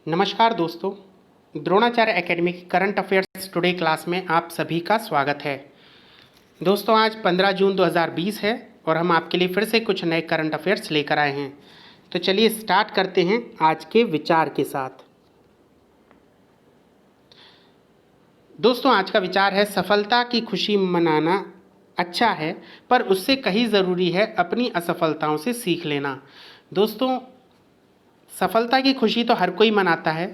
नमस्कार दोस्तों, द्रोणाचार्य एकेडमी की करंट अफेयर्स टुडे क्लास में आप सभी का स्वागत है। दोस्तों आज 15 जून 2020 है और हम आपके लिए फिर से कुछ नए करंट अफेयर्स लेकर आए हैं। तो चलिए स्टार्ट करते हैं आज के विचार के साथ। दोस्तों आज का विचार है, सफलता की खुशी मनाना अच्छा है, पर उससे कहीं ज़रूरी है अपनी असफलताओं से सीख लेना। दोस्तों सफलता की खुशी तो हर कोई मनाता है,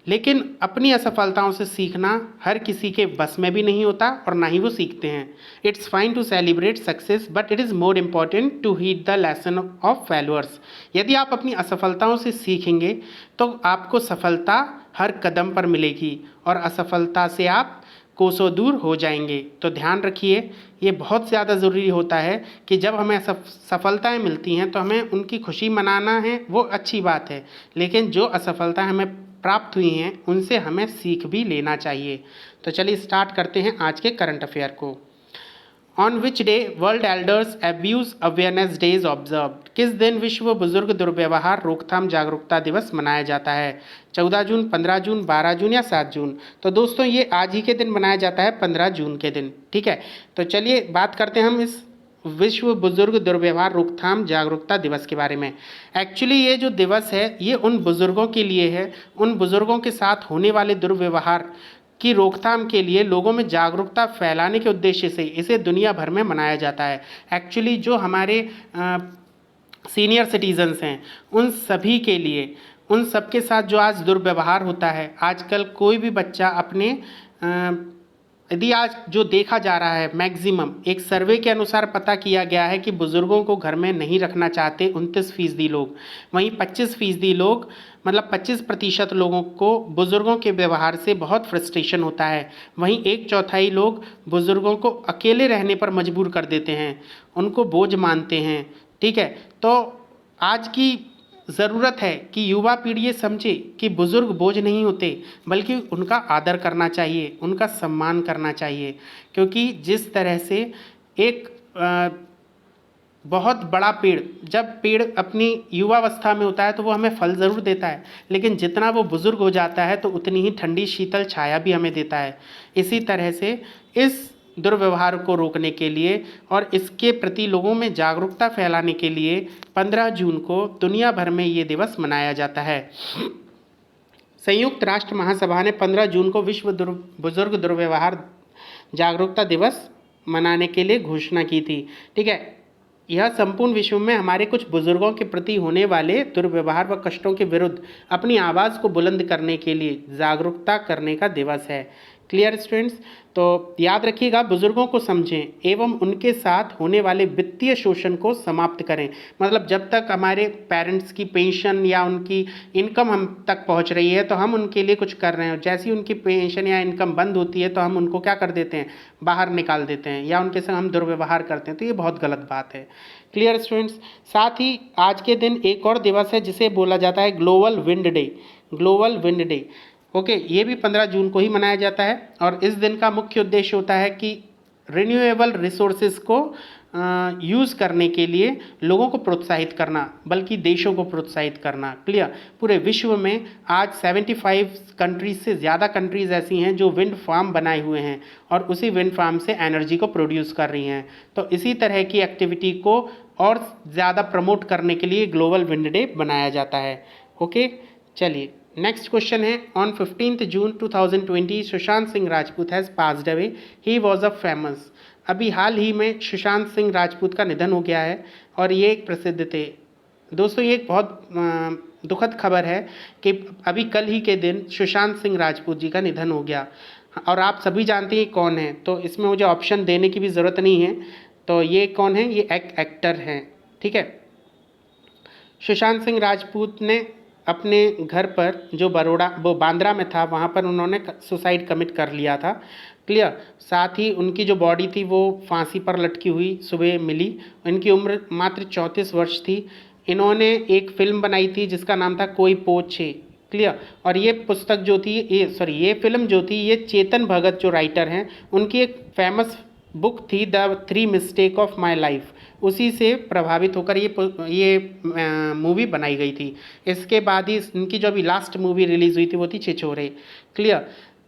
लेकिन अपनी असफलताओं से सीखना हर किसी के बस में भी नहीं होता और ना ही वो सीखते हैं। It's fine to celebrate success but it is more important to heed the lesson of failures. यदि आप अपनी असफलताओं से सीखेंगे तो आपको सफलता हर कदम पर मिलेगी और असफलता से आप कोसों दूर हो जाएंगे। तो ध्यान रखिए, ये बहुत ज़्यादा ज़रूरी होता है कि जब हमें सफलताएं मिलती हैं तो हमें उनकी खुशी मनाना है, वो अच्छी बात है, लेकिन जो असफलता हमें प्राप्त हुई हैं उनसे हमें सीख भी लेना चाहिए। तो चलिए स्टार्ट करते हैं आज के करंट अफेयर को। On which day world elders abuse awareness day is observed. किस दिन विश्व बुजुर्ग दुर्व्यवहार रोकथाम जागरूकता दिवस मनाया जाता है? 14 जून, 15 जून, 12 जून या 7 जून? तो दोस्तों ये आज ही के दिन मनाया जाता है, 15 जून के दिन। ठीक है, तो चलिए बात करते हैं हम इस विश्व बुजुर्ग दुर्व्यवहार रोकथाम जागरूकता दिवस के बारे में। एक्चुअली ये जो दिवस है ये उन बुजुर्गों के लिए है, उन बुजुर्गों के साथ होने वाले दुर्व्यवहार की रोकथाम के लिए लोगों में जागरूकता फैलाने के उद्देश्य से इसे दुनिया भर में मनाया जाता है। एक्चुअली जो हमारे सीनियर सिटीजन्स हैं उन सभी के लिए, उन सबके साथ जो आज दुर्व्यवहार होता है, आजकल कोई भी बच्चा अपने यदि आज जो देखा जा रहा है, मैक्सिमम एक सर्वे के अनुसार पता किया गया है कि बुज़ुर्गों को घर में नहीं रखना चाहते 29% लोग, वहीं 25% लोग, मतलब 25% लोगों को बुज़ुर्गों के व्यवहार से बहुत फ्रस्ट्रेशन होता है। वहीं 1/4 लोग बुज़ुर्गों को अकेले रहने पर मजबूर कर देते हैं, उनको बोझ मानते हैं। ठीक है, तो आज की ज़रूरत है कि युवा पीढ़ी ये समझे कि बुज़ुर्ग बोझ नहीं होते, बल्कि उनका आदर करना चाहिए, उनका सम्मान करना चाहिए। क्योंकि जिस तरह से एक बहुत बड़ा पेड़, जब पेड़ अपनी युवावस्था में होता है तो वो हमें फल ज़रूर देता है, लेकिन जितना वो बुज़ुर्ग हो जाता है तो उतनी ही ठंडी शीतल छाया भी हमें देता है। इसी तरह से इस दुर्व्यवहार को रोकने के लिए और इसके प्रति लोगों में जागरूकता फैलाने के लिए 15 जून को दुनिया भर में ये दिवस मनाया जाता है। संयुक्त राष्ट्र महासभा ने 15 जून को विश्व बुजुर्ग दुर्व्यवहार जागरूकता दिवस मनाने के लिए घोषणा की थी। ठीक है, यह संपूर्ण विश्व में हमारे कुछ बुजुर्गों के प्रति होने वाले दुर्व्यवहार व कष्टों के विरुद्ध अपनी आवाज़ को बुलंद करने के लिए जागरूकता करने का दिवस है। Clear students? तो याद रखिएगा, बुजुर्गों को समझें एवं उनके साथ होने वाले वित्तीय शोषण को समाप्त करें। मतलब जब तक हमारे पेरेंट्स की पेंशन या उनकी इनकम हम तक पहुंच रही है तो हम उनके लिए कुछ कर रहे हैं, जैसे ही उनकी पेंशन या इनकम बंद होती है तो हम उनको क्या कर देते हैं, बाहर निकाल देते हैं या उनके संग हम दुर्व्यवहार करते हैं। तो ये बहुत गलत बात है। Clear students? साथ ही आज के दिन एक और दिवस है जिसे बोला जाता है global wind day. Global wind day, okay, ये भी 15 जून को ही मनाया जाता है और इस दिन का मुख्य उद्देश्य होता है कि रिन्यूएबल रिसोर्सेज को यूज़ करने के लिए लोगों को प्रोत्साहित करना, बल्कि देशों को प्रोत्साहित करना। क्लियर? पूरे विश्व में आज 75 कंट्रीज से ज़्यादा कंट्रीज़ ऐसी हैं जो विंड फार्म बनाए हुए हैं और उसी विंड फार्म से एनर्जी को प्रोड्यूस कर रही हैं। तो इसी तरह की एक्टिविटी को और ज़्यादा प्रमोट करने के लिए ग्लोबल विंड डे बनाया जाता है। ओके, चलिए नेक्स्ट क्वेश्चन है, on 15 June 2020 Sushant Singh Rajput has passed away. He was a famous. अभी हाल ही में सुशांत सिंह राजपूत का निधन हो गया है और ये एक प्रसिद्ध थे। दोस्तों ये एक बहुत दुखद खबर है कि अभी कल ही के दिन सुशांत सिंह राजपूत जी का निधन हो गया और आप सभी जानते हैं कौन है, तो इसमें मुझे ऑप्शन देने की भी ज़रूरत नहीं है। तो ये कौन है? ये एक एक्टर हैं। ठीक है, सुशांत सिंह राजपूत ने अपने घर पर जो वो बांद्रा में था, वहाँ पर उन्होंने सुसाइड कमिट कर लिया था। क्लियर? साथ ही उनकी जो बॉडी थी वो फांसी पर लटकी हुई सुबह मिली। इनकी उम्र मात्र 34 वर्ष थी। इन्होंने एक फिल्म बनाई थी जिसका नाम था कोई पोछे। क्लियर? और ये पुस्तक जो थी, ये फिल्म जो थी, ये चेतन भगत जो राइटर हैं उनकी एक फेमस बुक थी the 3 mistake of my life. उसी से प्रभावित होकर ये मूवी बनाई गई थी। इसके बाद ही इनकी जो अभी लास्ट मूवी रिलीज़ हुई थी वो थी छिछोरे। क्लियर।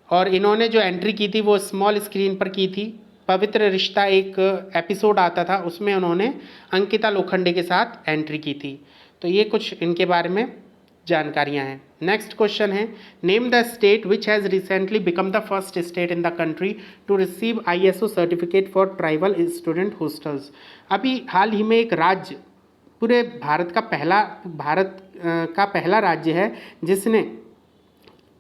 और इन्होंने जो एंट्री की थी वो स्मॉल स्क्रीन पर की थी। पवित्र रिश्ता एक एपिसोड आता था, उसमें उन्होंने अंकिता लोखंडे के साथ एंट्री की थी। तो ये कुछ इनके बारे में जानकारियां हैं। नेक्स्ट क्वेश्चन है, name the state which has recently become the first state in the country to receive ISO certificate for tribal student hostels. अभी हाल ही में एक राज्य पूरे भारत का पहला राज्य है जिसने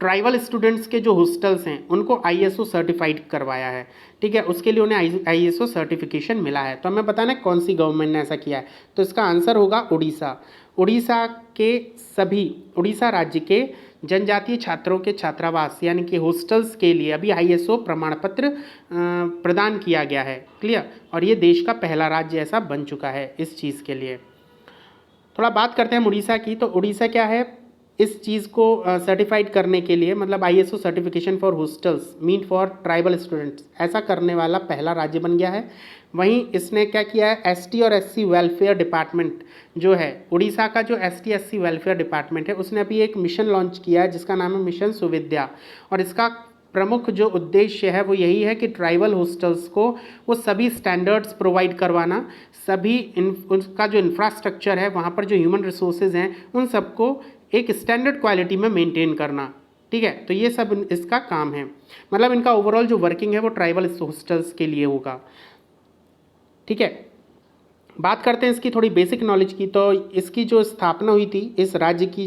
ट्राइबल स्टूडेंट्स के जो हॉस्टल्स हैं उनको ISO सर्टिफाइड करवाया है। ठीक है, उसके लिए उन्हें ISO सर्टिफिकेशन मिला है। तो हमें बताना है कौन सी गवर्नमेंट ने ऐसा किया है। तो इसका आंसर होगा उड़ीसा। उड़ीसा राज्य के जनजातीय छात्रों के छात्रावास यानी कि हॉस्टल्स के लिए अभी ISO प्रमाण पत्र प्रदान किया गया है। क्लियर। और ये देश का पहला राज्य ऐसा बन चुका है इस चीज़ के लिए। थोड़ा बात करते हैं उड़ीसा की। तो उड़ीसा क्या है, इस चीज़ को सर्टिफाइड करने के लिए मतलब ISO certification for hostels mean for tribal students ऐसा करने वाला पहला राज्य बन गया है। वहीं इसने क्या किया है, ST और SC वेलफेयर डिपार्टमेंट जो है, उड़ीसा का जो ST SC वेलफेयर डिपार्टमेंट है उसने अभी एक मिशन लॉन्च किया है जिसका नाम है मिशन सुविद्या। और इसका प्रमुख जो उद्देश्य है वो यही है कि ट्राइबल हॉस्टल्स को वो सभी स्टैंडर्ड्स प्रोवाइड करवाना, सभी उनका जो इंफ्रास्ट्रक्चर है वहाँ पर जो ह्यूमन रिसोर्सेज हैं उन सबको एक स्टैंडर्ड क्वालिटी में मेंटेन करना। ठीक है, तो ये सब इसका काम है। मतलब इनका ओवरऑल जो वर्किंग है वो ट्राइबल हॉस्टल्स के लिए होगा। ठीक है, बात करते हैं इसकी थोड़ी बेसिक नॉलेज की। तो इसकी जो स्थापना हुई थी, इस राज्य की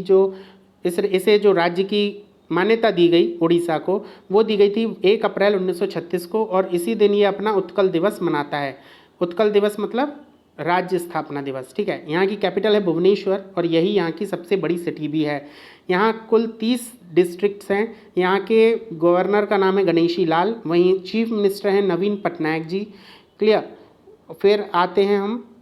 इसे जो राज्य की मान्यता दी गई उड़ीसा को, वो दी गई थी 1 अप्रैल 1936 को। और इसी दिन ये अपना उत्कल दिवस मनाता है। उत्कल दिवस मतलब राज्य स्थापना दिवस। ठीक है, यहाँ की कैपिटल है भुवनेश्वर और यही यहाँ की सबसे बड़ी सिटी भी है। यहाँ कुल 30 डिस्ट्रिक्ट्स हैं। यहाँ के गवर्नर का नाम है गणेशी लाल, वहीं चीफ मिनिस्टर हैं नवीन पटनायक जी। क्लियर। फिर आते हैं हम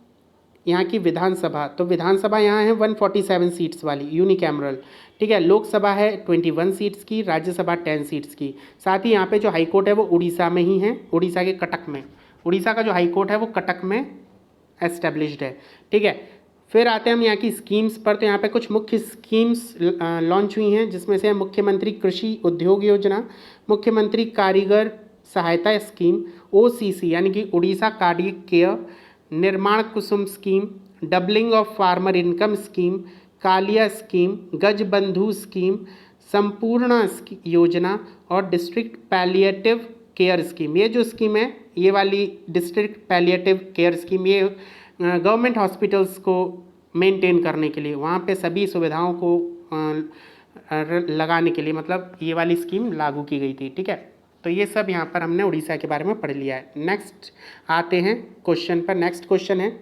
यहाँ की विधानसभा। तो विधानसभा यहाँ है 147 सीट्स वाली यूनिकैमरल। ठीक है, लोकसभा है 21 सीट्स की, राज्यसभा 10 सीट्स की। साथ ही यहाँ पे जो हाई कोर्ट है वो उड़ीसा में ही है, उड़ीसा के कटक में। उड़ीसा का जो हाई कोर्ट है वो कटक में एस्टेब्लिश्ड है। ठीक है, फिर आते हैं हम यहाँ की स्कीम्स पर। तो यहाँ पे कुछ मुख्य स्कीम्स लॉन्च हुई हैं जिसमें से मुख्यमंत्री कृषि उद्योग योजना, मुख्यमंत्री कारीगर सहायता स्कीम, OCC यानी कि Orissa cardiac care, Nirman Kusum scheme, doubling of farmer income scheme, Kalia scheme, Gaj Bandhu scheme, संपूर्ण योजना और डिस्ट्रिक्ट पैलिएटिव केयर स्कीम। ये जो स्कीम है, ये वाली डिस्ट्रिक्ट पैलिएटिव केयर स्कीम, ये गवर्नमेंट हॉस्पिटल्स को मेंटेन करने के लिए, वहाँ पे सभी सुविधाओं को लगाने के लिए मतलब ये वाली स्कीम लागू की गई थी। ठीक है, तो ये सब यहाँ पर हमने उड़ीसा के बारे में पढ़ लिया है। नेक्स्ट आते हैं क्वेश्चन पर। नेक्स्ट क्वेश्चन है,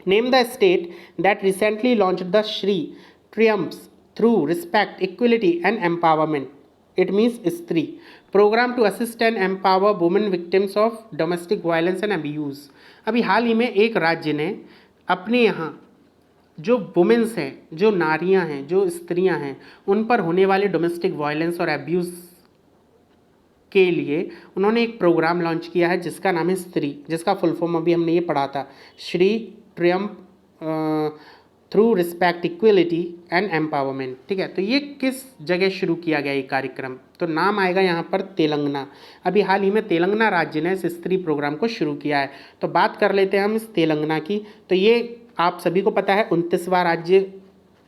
name the state that recently launch the Shri triumphs through respect equality and empowerment, it means Stree program to assist and empower women victims of domestic violence and abuse. अभी हाल ही में एक राज्य ने अपने यहाँ जो वुमेन्स हैं, जो नारियाँ हैं, जो स्त्रियाँ हैं, उन पर होने वाले डोमेस्टिक वायलेंस और अब्यूज़ के लिए उन्होंने एक प्रोग्राम लॉन्च किया है जिसका नाम है स्त्री, जिसका फुल फॉर्म अभी हमने ये पढ़ा था, Shri Triumph through respect equality and empowerment. ठीक है, तो ये किस जगह शुरू किया गया ये कार्यक्रम? तो नाम आएगा यहाँ पर तेलंगाना। अभी हाल ही में तेलंगाना राज्य ने इस स्त्री प्रोग्राम को शुरू किया है। तो बात कर लेते हैं हम इस तेलंगाना की। तो ये आप सभी को पता है 29वां राज्य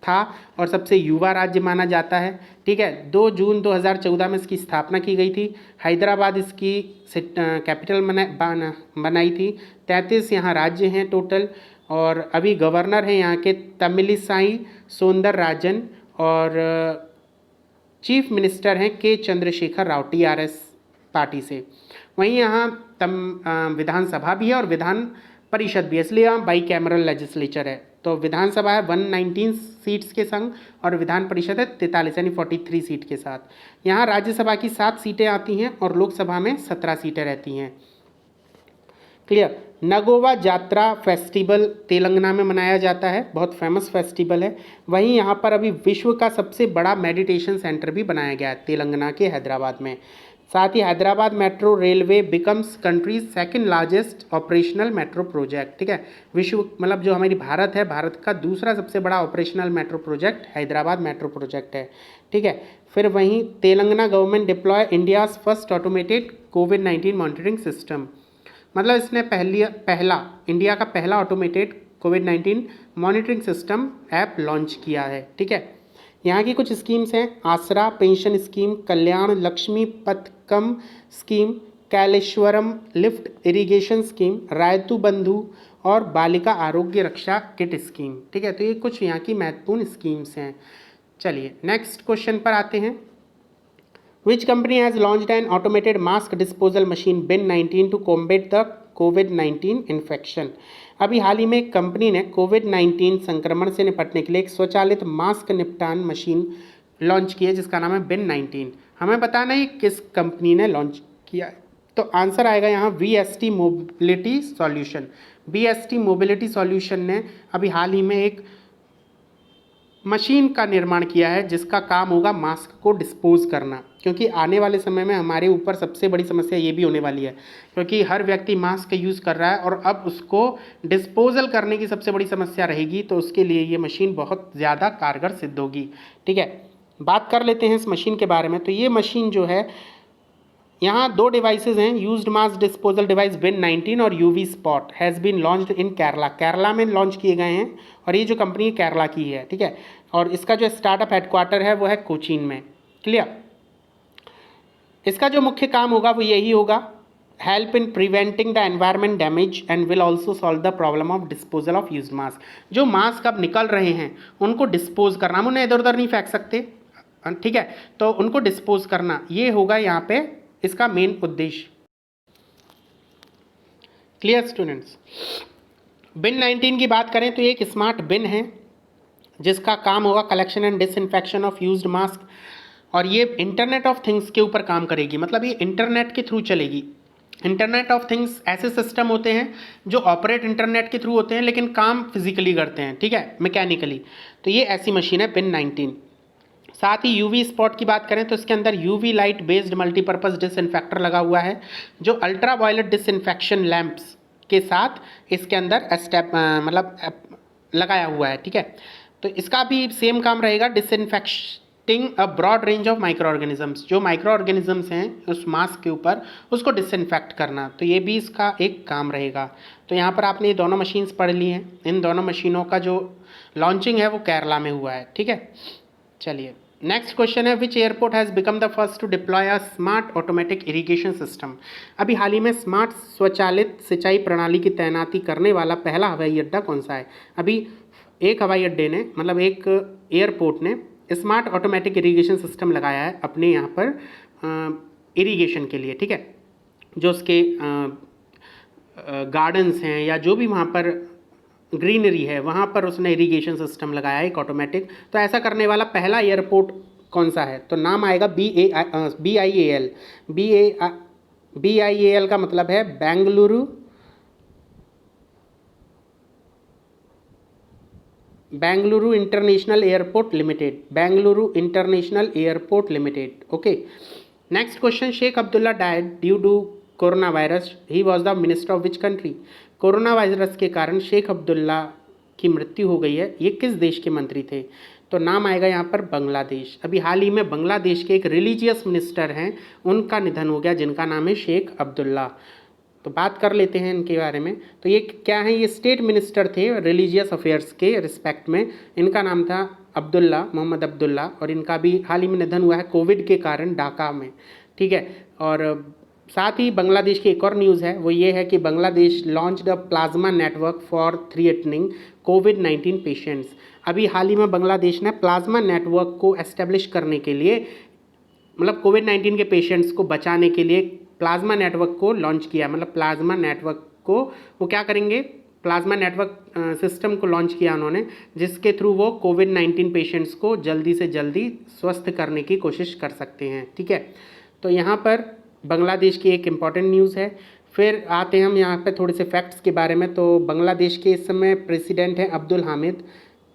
था और सबसे युवा राज्य माना जाता है। ठीक है, 2 जून 2014 में इसकी स्थापना की गई थी। हैदराबाद इसकी कैपिटल बनाई थी। 33 यहाँ राज्य हैं टोटल। और अभी गवर्नर हैं यहाँ के तमिलिसाई सौंदरराजन और चीफ मिनिस्टर हैं के चंद्रशेखर राव TRS पार्टी से। वहीं यहाँ विधानसभा भी है और विधान परिषद भी है, इसलिए यहाँ बाई कैमरल लेजिस्लेचर है। तो विधानसभा है 119 सीट्स के संग और विधान परिषद है 43 यानी 43 सीट के साथ। यहाँ राज्यसभा की 7 सीटें आती हैं और लोकसभा में 17 सीटें रहती हैं। क्लियर। नगोवा जात्रा फेस्टिवल तेलंगाना में मनाया जाता है, बहुत फेमस फेस्टिवल है। वहीं यहाँ पर अभी विश्व का सबसे बड़ा मेडिटेशन सेंटर भी बनाया गया है तेलंगाना के हैदराबाद में। साथ ही Hyderabad metro railway becomes country's second largest operational metro project, ठीक है। विश्व मतलब जो हमारी भारत है, भारत का दूसरा सबसे बड़ा operational metro project Hyderabad metro project है, ठीक है। फिर वहीं Telangana government deploy India's first automated कोविड-19 मॉनिटरिंग सिस्टम, मतलब इसने पहला इंडिया का पहला ऑटोमेटेड कोविड-19 मॉनिटरिंग सिस्टम ऐप लॉन्च किया है, ठीक है। यहाँ की कुछ स्कीम्स हैं, Aasara pension scheme, Kalyan Lakshmi Pathakam scheme, Kaleshwaram lift irrigation scheme, Rythu Bandhu और बालिका आरोग्य रक्षा किट स्कीम, ठीक है। तो ये कुछ यहाँ की महत्वपूर्ण स्कीम्स हैं। चलिए नेक्स्ट क्वेश्चन पर आते हैं। Which company has launched an automated mask disposal machine bin 19 to combat the COVID-19 infection? अभी हाल ही में एक कंपनी ने कोविड-19 संक्रमण से निपटने के लिए एक स्वचालित मास्क निपटान मशीन लॉन्च की है जिसका नाम है बिन 19। हमें बताना है किस कंपनी ने लॉन्च किया है, तो आंसर आएगा यहाँ VST mobility solution. VST mobility solution ने अभी हाल ही में एक मशीन का निर्माण किया है जिसका काम होगा मास्क को डिस्पोज करना, क्योंकि आने वाले समय में हमारे ऊपर सबसे बड़ी समस्या ये भी होने वाली है, क्योंकि हर व्यक्ति मास्क यूज़ कर रहा है और अब उसको डिस्पोजल करने की सबसे बड़ी समस्या रहेगी, तो उसके लिए ये मशीन बहुत ज़्यादा कारगर सिद्ध होगी, ठीक है। बात कर लेते हैं इस मशीन के बारे में। तो ये मशीन जो है, यहाँ दो डिवाइसेज हैं, used mass disposal device bin 19 और UV spot has been launched in Kerala. Kerala में लॉन्च किए गए हैं और ये जो कंपनी केरला की है, ठीक है। और इसका जो स्टार्टअप हेडक्वार्टर है वो है कोचीन में, क्लियर। इसका जो मुख्य काम होगा वो यही होगा, help in preventing the environment damage and will also solve the problem of disposal of used mask. जो मास्क अब निकल रहे हैं उनको डिस्पोज करना, हम उन्हें इधर उधर नहीं फेंक सकते, ठीक है, तो उनको डिस्पोज करना ये होगा यहाँ पे इसका मेन उद्देश्य। Clear students. बिन 19 की बात करें तो ये एक स्मार्ट बिन है जिसका काम होगा collection and disinfection of used mask, और ये इंटरनेट ऑफ थिंग्स के ऊपर काम करेगी, मतलब ये इंटरनेट के थ्रू चलेगी। इंटरनेट ऑफ थिंग्स ऐसे सिस्टम होते हैं जो ऑपरेट इंटरनेट के थ्रू होते हैं लेकिन काम फिजिकली करते हैं, ठीक है, मैकेनिकली। तो ये ऐसी मशीन है बिन 19। साथ ही यूवी स्पॉट की बात करें तो इसके अंदर यूवी लाइट बेस्ड मल्टीपर्पज़ डिसइंफेक्टर लगा हुआ है जो अल्ट्रा वायलेट डिसइंफेक्शन लैंप्स के साथ इसके अंदर मतलब लगाया हुआ है, ठीक है। तो इसका भी सेम काम रहेगा, disinfecting a broad range of microorganisms, जो माइक्रो ऑर्गेनिजम्स हैं उस मास्क के ऊपर उसको डिसइंफेक्ट करना, तो ये भी इसका एक काम रहेगा। तो यहाँ पर आपने ये दोनों मशीन्स पढ़ ली हैं, इन दोनों मशीनों का जो लॉन्चिंग है वो केरला में हुआ है, ठीक है। चलिए नेक्स्ट क्वेश्चन है, which airport has become the first to deploy a smart automatic irrigation system. अभी हाल ही में स्मार्ट स्वचालित सिंचाई प्रणाली की तैनाती करने वाला पहला हवाई अड्डा कौन सा है। अभी एक हवाई अड्डे ने, मतलब एक एयरपोर्ट ने स्मार्ट ऑटोमेटिक इरिगेशन सिस्टम लगाया है अपने यहाँ पर इरिगेशन के लिए, ठीक है। जो उसके गार्डन्स हैं या जो भी वहाँ पर ग्रीनरी है वहाँ पर उसने इरिगेशन सिस्टम लगाया है एक ऑटोमेटिक। तो ऐसा करने वाला पहला एयरपोर्ट कौन सा है, तो नाम आएगा BIAL। BIAL का मतलब है Bengaluru international airport limited, Bengaluru international airport limited, okay. Next question, Sheikh Abdullah died due to coronavirus, he was the minister of which country. Coronavirus के कारण शेख अब्दुल्ला की मृत्यु हो गई है, ये किस देश के मंत्री थे, तो नाम आएगा यहाँ पर बांग्लादेश। अभी हाल ही में बांग्लादेश के एक रिलीजियस मिनिस्टर हैं, उनका निधन हो गया जिनका नाम है शेख अब्दुल्ला। तो बात कर लेते हैं इनके बारे में। तो ये क्या है, ये स्टेट मिनिस्टर थे रिलीजियस अफेयर्स के रिस्पेक्ट में, इनका नाम था अब्दुल्ला, मोहम्मद अब्दुल्ला, और इनका भी हाल ही में निधन हुआ है कोविड के कारण ढाका में, ठीक है। और साथ ही बांग्लादेश की एक और न्यूज़ है, वो ये है कि Bangladesh launch the plasma network for threatening covid patients. अभी हाल ही में बांग्लादेश ने प्लाज्मा नेटवर्क को एस्टेब्लिश करने के लिए, मतलब कोविड-19 के पेशेंट्स को बचाने के लिए प्लाज्मा नेटवर्क को लॉन्च किया। मतलब प्लाज्मा नेटवर्क को वो क्या करेंगे, प्लाज्मा नेटवर्क सिस्टम को लॉन्च किया उन्होंने, जिसके थ्रू वो कोविड-19 पेशेंट्स को जल्दी से जल्दी स्वस्थ करने की कोशिश कर सकते हैं, ठीक है। तो यहाँ पर बांग्लादेश की एक इम्पॉर्टेंट न्यूज़ है। फिर आते हैं हम यहाँ पे थोड़े से फैक्ट्स के बारे में। तो बांग्लादेश के इस समय प्रेसिडेंट हैं अब्दुल हामिद,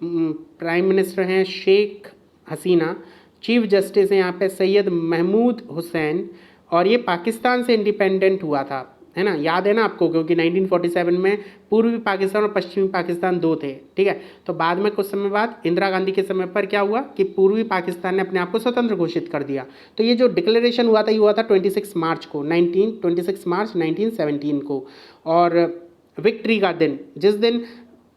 प्राइम मिनिस्टर हैं शेख हसीना, चीफ जस्टिस हैं यहाँ पे सैयद महमूद हुसैन, और ये पाकिस्तान से इंडिपेंडेंट हुआ था, है ना, याद है ना आपको, क्योंकि 1947 में पूर्वी पाकिस्तान और पश्चिमी पाकिस्तान दो थे, ठीक है। तो बाद में कुछ समय बाद इंदिरा गांधी के समय पर क्या हुआ कि पूर्वी पाकिस्तान ने अपने आप को स्वतंत्र घोषित कर दिया। तो ये जो डिक्लेरेशन हुआ था ये हुआ था 26 मार्च को 26 मार्च 1917 को। और विक्ट्री का दिन, जिस दिन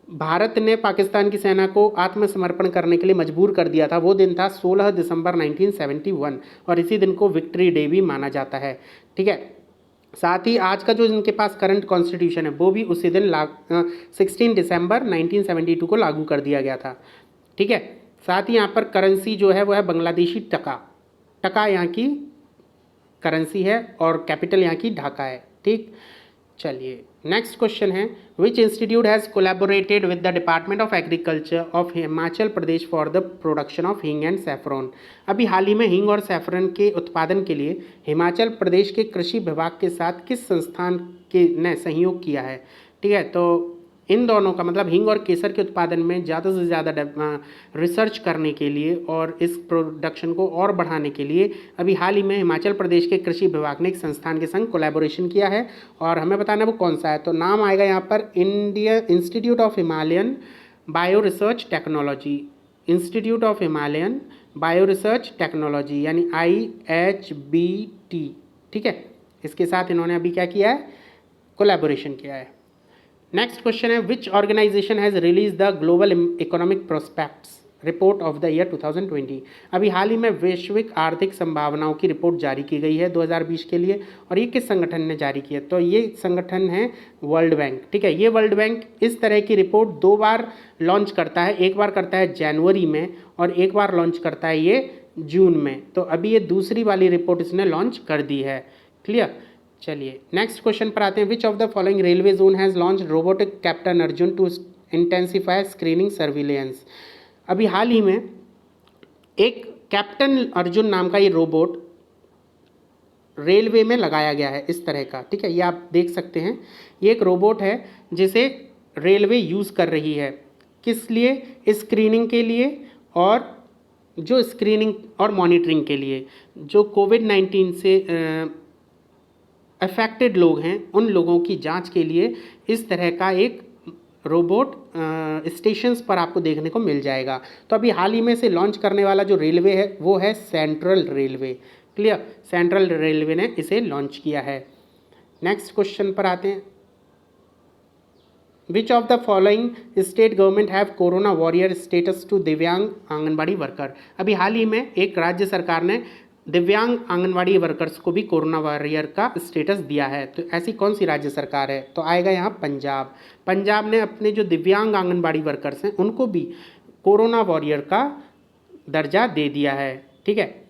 भारत ने पाकिस्तान की सेना को आत्मसमर्पण करने के लिए मजबूर कर दिया था, वो दिन था 16 दिसंबर 1971 और इसी दिन को विक्ट्री डे भी माना जाता है, ठीक है। साथ ही आज का जो इनके पास करंट कॉन्स्टिट्यूशन है वो भी उसी दिन 16 दिसंबर 1972 को लागू कर दिया गया था, ठीक है। साथ ही यहाँ पर करेंसी जो है वो है बांग्लादेशी टका। टका यहाँ की करेंसी है और कैपिटल यहाँ की ढाका है, ठीक। चलिए नेक्स्ट क्वेश्चन है, which institute has collaborated with the department of agriculture of Himachal Pradesh for the production of हींग एंड सैफरॉन। अभी हाल ही में हींग और सैफरन के उत्पादन के लिए हिमाचल प्रदेश के कृषि विभाग के साथ किस संस्थान के ने सहयोग किया है, ठीक है। तो इन दोनों का मतलब हींग और केसर के उत्पादन में ज़्यादा से ज़्यादा रिसर्च करने के लिए और इस प्रोडक्शन को और बढ़ाने के लिए अभी हाल ही में हिमाचल प्रदेश के कृषि विभाग ने एक संस्थान के संग कोलैबोरेशन किया है और हमें बताना वो कौन सा है। तो नाम आएगा यहाँ पर India institute of Himalayan bio research technology, institute of Himalayan bio research technology यानी IHBT, ठीक है। इसके साथ इन्होंने अभी क्या किया है, कोलैबोरेशन किया है। नेक्स्ट क्वेश्चन है, which organization has release the global economic prospects report of the year 2020। अभी हाल ही में वैश्विक आर्थिक संभावनाओं की रिपोर्ट जारी की गई है 2020 के लिए और ये किस संगठन ने जारी की है, तो ये संगठन है वर्ल्ड बैंक, ठीक है। ये वर्ल्ड बैंक इस तरह की रिपोर्ट 2 बार लॉन्च करता है, एक बार करता है जनवरी में और एक बार लॉन्च करता है ये जून में। तो अभी ये दूसरी वाली रिपोर्ट इसने लॉन्च कर दी है, क्लियर। चलिए नेक्स्ट क्वेश्चन पर आते हैं, which of the following railway zone has launch robotic captain Arjun to intensify screening surveillance. अभी हाल ही में एक कैप्टन अर्जुन नाम का ये रोबोट रेलवे में लगाया गया है इस तरह का, ठीक है। ये आप देख सकते हैं, ये एक रोबोट है जिसे रेलवे यूज़ कर रही है, किस लिए, स्क्रीनिंग के लिए और जो स्क्रीनिंग और मॉनिटरिंग के लिए जो कोविड-19 से अफेक्टेड लोग हैं उन लोगों की जांच के लिए इस तरह का एक रोबोट स्टेशंस पर आपको देखने को मिल जाएगा। तो अभी हाल ही में से लॉन्च करने वाला जो रेलवे है वो है central railway, clear. Central railway ने इसे लॉन्च किया है। नेक्स्ट क्वेश्चन पर आते हैं, which of the following state government have corona warrior status to दिव्यांग आंगनबाड़ी वर्कर। अभी हाल ही में एक राज्य सरकार ने दिव्यांग आंगनवाड़ी वर्कर्स को भी कोरोना वॉरियर का स्टेटस दिया है, तो ऐसी कौन सी राज्य सरकार है, तो आएगा यहाँ पंजाब। पंजाब ने अपने जो दिव्यांग आंगनवाड़ी वर्कर्स हैं उनको भी कोरोना वॉरियर का दर्जा दे दिया है, ठीक है।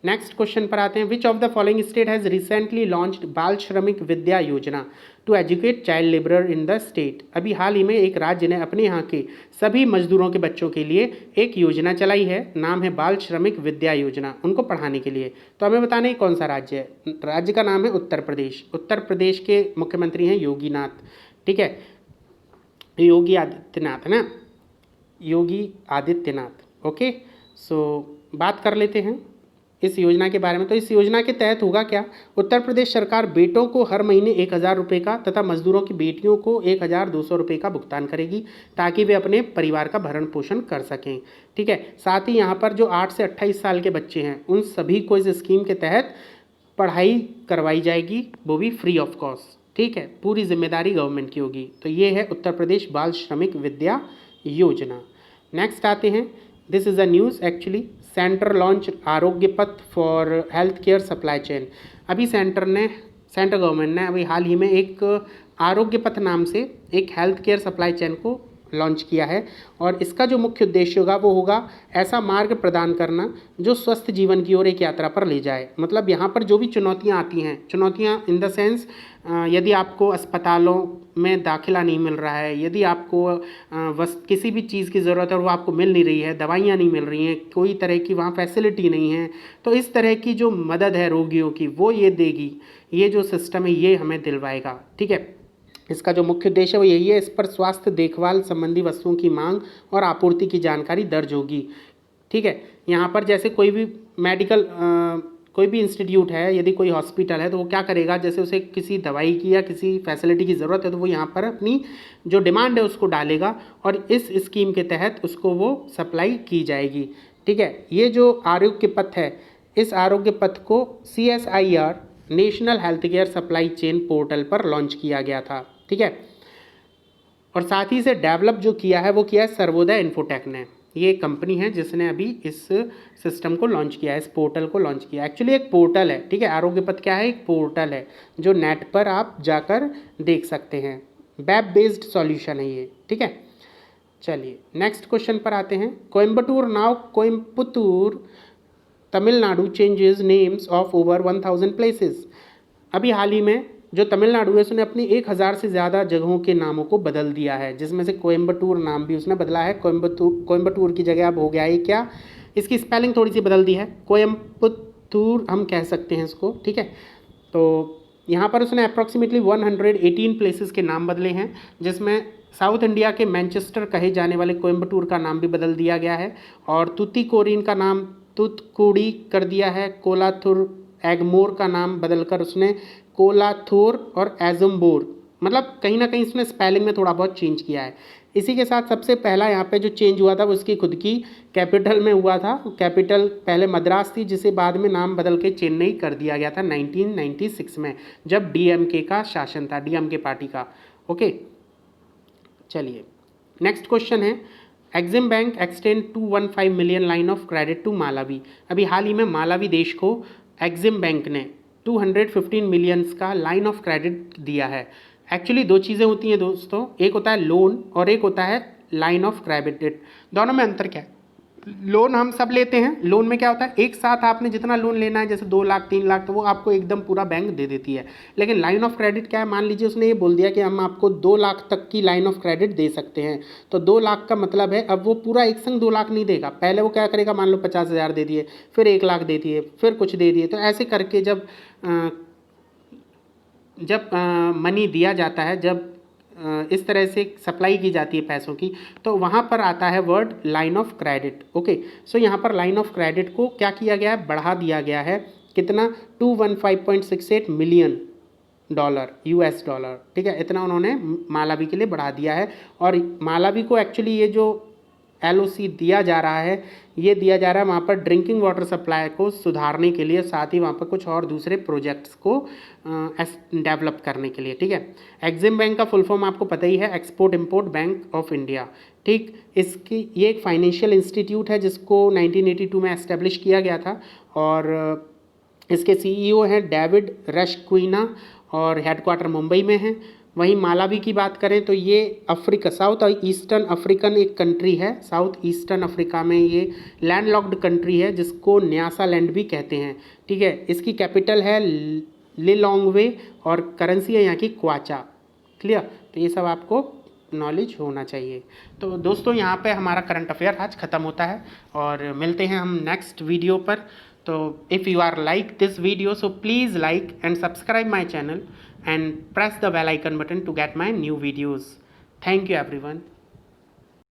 नेक्स्ट क्वेश्चन पर आते हैं, which of the following state has recently launched बाल श्रमिक विद्या योजना to educate child labourer in the state. अभी हाल ही में एक राज्य ने अपने यहाँ के सभी मजदूरों के बच्चों के लिए एक योजना चलाई है, नाम है बाल श्रमिक विद्या योजना, उनको पढ़ाने के लिए। तो हमें बताना है कौन सा राज्य है, राज्य का नाम है उत्तर प्रदेश। उत्तर प्रदेश के मुख्यमंत्री हैं योगीनाथ, ठीक है, योगी आदित्यनाथ है ना, योगी आदित्यनाथ। ओके, सो बात कर लेते हैं इस योजना के बारे में। तो इस योजना के तहत होगा क्या, उत्तर प्रदेश सरकार बेटों को हर महीने 1000 रुपये का तथा मजदूरों की बेटियों को 1200 रुपये का भुगतान करेगी ताकि वे अपने परिवार का भरण पोषण कर सकें, ठीक है। साथ ही यहाँ पर जो 8 से 28 साल के बच्चे हैं उन सभी को इस स्कीम के तहत पढ़ाई करवाई जाएगी, वो भी फ्री ऑफ कॉस्ट, ठीक है। पूरी जिम्मेदारी गवर्नमेंट की होगी। तो ये है उत्तर प्रदेश बाल श्रमिक विद्या योजना। नेक्स्ट आते हैं, this is a news actually, centre launch आरोग्य पथ for health care supply chain. अभी सेंट्रल गवर्नमेंट ने अभी हाल ही में एक आरोग्य पथ नाम से एक हेल्थ केयर सप्लाई चेन को लॉन्च किया है और इसका जो मुख्य उद्देश्य होगा वो होगा ऐसा मार्ग प्रदान करना जो स्वस्थ जीवन की ओर एक यात्रा पर ले जाए। मतलब यहाँ पर जो भी चुनौतियाँ आती हैं, चुनौतियाँ इन द सेंस यदि आपको अस्पतालों में दाखिला नहीं मिल रहा है, यदि आपको किसी भी चीज़ की ज़रूरत है और वो आपको मिल नहीं रही है, दवाइयाँ नहीं मिल रही हैं, कोई तरह की वहाँ फैसिलिटी नहीं है, तो इस तरह की जो मदद है रोगियों की वो ये देगी, ये जो सिस्टम है ये हमें दिलवाएगा, ठीक है। इसका जो मुख्य उद्देश्य है वो यही है, इस पर स्वास्थ्य देखभाल संबंधी वस्तुओं की मांग और आपूर्ति की जानकारी दर्ज होगी, ठीक है। यहाँ पर जैसे कोई भी मेडिकल कोई भी इंस्टीट्यूट है, यदि कोई हॉस्पिटल है, तो वो क्या करेगा, जैसे उसे किसी दवाई की या किसी फैसिलिटी की ज़रूरत है तो वो यहाँ पर अपनी जो डिमांड है उसको डालेगा और इस स्कीम के तहत उसको वो सप्लाई की जाएगी। ठीक है, ये जो आरोग्य पथ है, इस आरोग्य पथ को CSIR national health care supply chain portal पर लॉन्च किया गया था। ठीक है, और साथ ही से डेवलप जो किया है वो किया है सर्वोदय इन्फोटेक ने। ये कंपनी है जिसने अभी इस सिस्टम को लॉन्च किया है, इस पोर्टल को लॉन्च किया है। एक्चुअली एक पोर्टल है, ठीक है, आरोग्य पथ क्या है, एक पोर्टल है जो नेट पर आप जाकर देख सकते हैं। वेब बेस्ड सॉल्यूशन है ये। ठीक है, चलिए नेक्स्ट क्वेश्चन पर आते हैं। Coimbatore now Koyamputhur Tamil Nadu changes names of over 1000 places. अभी हाल ही में जो तमिलनाडु है उसने अपनी 1000 से ज़्यादा जगहों के नामों को बदल दिया है, जिसमें से कोयम्बटूर नाम भी उसने बदला है। कोयम्बटूर की जगह अब हो गया है क्या, इसकी स्पेलिंग थोड़ी सी बदल दी है, कोयम्पुतूर हम कह सकते हैं इसको। ठीक है, तो यहाँ पर उसने अप्रॉक्सीमेटली 118 प्लेसेस के नाम बदले हैं, जिसमें साउथ इंडिया के मैनचेस्टर कहे जाने वाले कोयम्बटूर का नाम भी बदल दिया गया है और तुतीकोरिन का नाम तुतकुड़ी कर दिया है। कोलाथुर एगमोर का नाम बदलकर उसने कोलाथोर और एजम्बोर, मतलब कहीं ना कहीं उसने स्पेलिंग में थोड़ा बहुत चेंज किया है। इसी के साथ सबसे पहला यहाँ पे जो चेंज हुआ था वो उसकी खुद की कैपिटल में हुआ था। कैपिटल पहले मद्रास थी, जिसे बाद में नाम बदल के चेन्नई कर दिया गया था 1996 में, जब DMK का शासन था, DMK पार्टी का। ओके, चलिए नेक्स्ट क्वेश्चन है। EXIM bank extend 215 million line of credit to Malawi. अभी हाल ही में मालावी देश को एक्सिम बैंक ने 215 मिलियंस का लाइन ऑफ क्रेडिट दिया है। एक्चुअली दो चीज़ें होती हैं दोस्तों, एक होता है लोन और एक होता है लाइन ऑफ क्रेडिट। दोनों में अंतर क्या है, लोन हम सब लेते हैं, लोन में क्या होता है एक साथ आपने जितना लोन लेना है, जैसे 2 लाख 3 लाख, तो वो आपको एकदम पूरा बैंक दे देती है। लेकिन लाइन ऑफ क्रेडिट क्या है, मान लीजिए उसने ये बोल दिया कि हम आपको 2 लाख तक की लाइन ऑफ क्रेडिट दे सकते हैं, तो 2 लाख का मतलब है अब वो पूरा एक संग 2 लाख नहीं देगा, पहले वो क्या करेगा, मान लो 50,000 दे दिए, फिर 1 लाख दे दिए, फिर कुछ दे दिए, तो ऐसे करके जब मनी दिया जाता है, जब इस तरह से सप्लाई की जाती है पैसों की, तो वहाँ पर आता है word line of credit. Okay, so यहाँ पर लाइन ऑफ क्रेडिट को क्या किया गया है, बढ़ा दिया गया है। कितना, 215.68 मिलियन डॉलर, US डॉलर। ठीक है, इतना उन्होंने मालावी के लिए बढ़ा दिया है। और मालावी को एक्चुअली ये जो LOC दिया जा रहा है, ये दिया जा रहा है वहाँ पर ड्रिंकिंग वाटर सप्लाई को सुधारने के लिए, साथ ही वहाँ पर कुछ और दूसरे प्रोजेक्ट्स को डेवलप करने के लिए। ठीक है, एक्सिम बैंक का फुल फॉर्म आपको पता ही है, export import bank of India. ठीक, इसकी ये एक फाइनेंशियल इंस्टीट्यूट है जिसको 1982 में एस्टेब्लिश किया गया था और इसके CEO हैं डेविड रशक्विना और हेडक्वार्टर मुंबई में है। वहीं मालावी की बात करें तो ये अफ्रीका, साउथ ईस्टर्न अफ्रीकन एक कंट्री है, साउथ ईस्टर्न अफ्रीका में ये लैंडलॉक्ड कंट्री है जिसको न्यासा लैंड भी कहते हैं। ठीक है, इसकी कैपिटल है लिलोंगवे और करेंसी है यहाँ की क्वाचा। क्लियर, तो ये सब आपको नॉलेज होना चाहिए। तो दोस्तों यहाँ पे हमारा करंट अफेयर आज ख़त्म होता है और मिलते हैं हम नेक्स्ट वीडियो पर। तो if you are like this video, so please like and subscribe my channel and press the bell icon button to get my new videos. Thank you everyone.